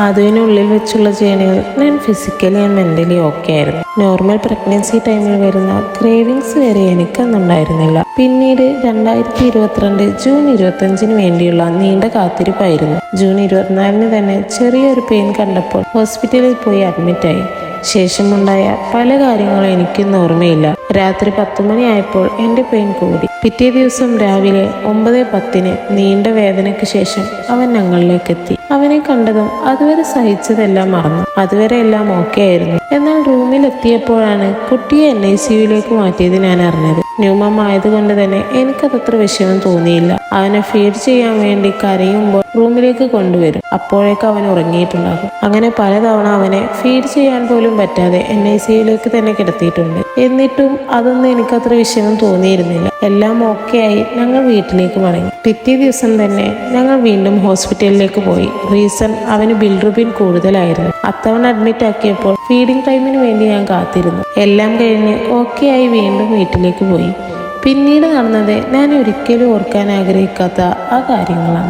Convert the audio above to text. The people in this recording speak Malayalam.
അതിനുള്ളിൽ വെച്ചുള്ള ജേണികൾ ഞാൻ ഫിസിക്കലി ആൻഡ് മെന്റലി ഓക്കെ ആയിരുന്നു. നോർമൽ പ്രഗ്നൻസി ടൈമിൽ വരുന്ന ക്രേവിങ്സ് വരെ എനിക്കൊന്നുണ്ടായിരുന്നില്ല. പിന്നീട് 2022 ജൂൺ 25 വേണ്ടിയുള്ള നീണ്ട കാത്തിരിപ്പായിരുന്നു. ജൂൺ 24 തന്നെ ചെറിയൊരു പെയിൻ കണ്ടപ്പോൾ ഹോസ്പിറ്റലിൽ പോയി അഡ്മിറ്റായി. ശേഷമുണ്ടായ പല കാര്യങ്ങളും എനിക്കൊന്നും ഓർമ്മയില്ല. രാത്രി 10 മണിയായപ്പോൾ എൻ്റെ പെയിൻ കൂടി. പിറ്റേ ദിവസം രാവിലെ 9:10 നീണ്ട വേദനയ്ക്ക് ശേഷം അവൻ ഞങ്ങളിലേക്ക് എത്തി. അവനെ കണ്ടതും അതുവരെ സഹിച്ചതെല്ലാം മറന്നു. അതുവരെ എല്ലാം ഓക്കെ ആയിരുന്നു. എന്നാൽ റൂമിൽ എത്തിയപ്പോഴാണ് കുട്ടിയെ NICUവിലേക്ക് മാറ്റിയത് ഞാൻ അറിഞ്ഞത്. ന്യൂമം ആയതുകൊണ്ട് തന്നെ എനിക്കതത്ര വിഷമം തോന്നിയില്ല. അവനെ ഫീഡ് ചെയ്യാൻ വേണ്ടി കരയുമ്പോൾ റൂമിലേക്ക് കൊണ്ടുവരും. അപ്പോഴേക്ക് അവൻ ഉറങ്ങിയിട്ടുണ്ടാകും. അങ്ങനെ പലതവണ അവനെ ഫീഡ് ചെയ്യാൻ പോലും പറ്റാതെ NICUവിലേക്ക് തന്നെ കിടത്തിയിട്ടുണ്ട്. എന്നിട്ടും അതൊന്നും എനിക്കത്ര വിഷമം തോന്നിയിരുന്നില്ല. എല്ലാം ഓക്കെ ആയി ഞങ്ങൾ വീട്ടിലേക്ക് മടങ്ങി. പിറ്റേ ദിവസം തന്നെ ഞങ്ങൾ വീണ്ടും ഹോസ്പിറ്റലിലേക്ക് പോയി. റീസൺ അവന് ബിൽറുബിൻ കൂടുതലായിരുന്നു. അത്തവണ അഡ്മിറ്റ് ആക്കിയപ്പോൾ ഫീഡിംഗ് ടൈമിന് വേണ്ടി ഞാൻ കാത്തിരുന്നു. എല്ലാം കഴിഞ്ഞ് ഓക്കെ ആയി വീണ്ടും വീട്ടിലേക്ക് പോയി. പിന്നീട് നടന്നത് ഞാൻ ഒരിക്കലും ഓർക്കാൻ ആഗ്രഹിക്കാത്ത ആ കാര്യങ്ങളാണ്.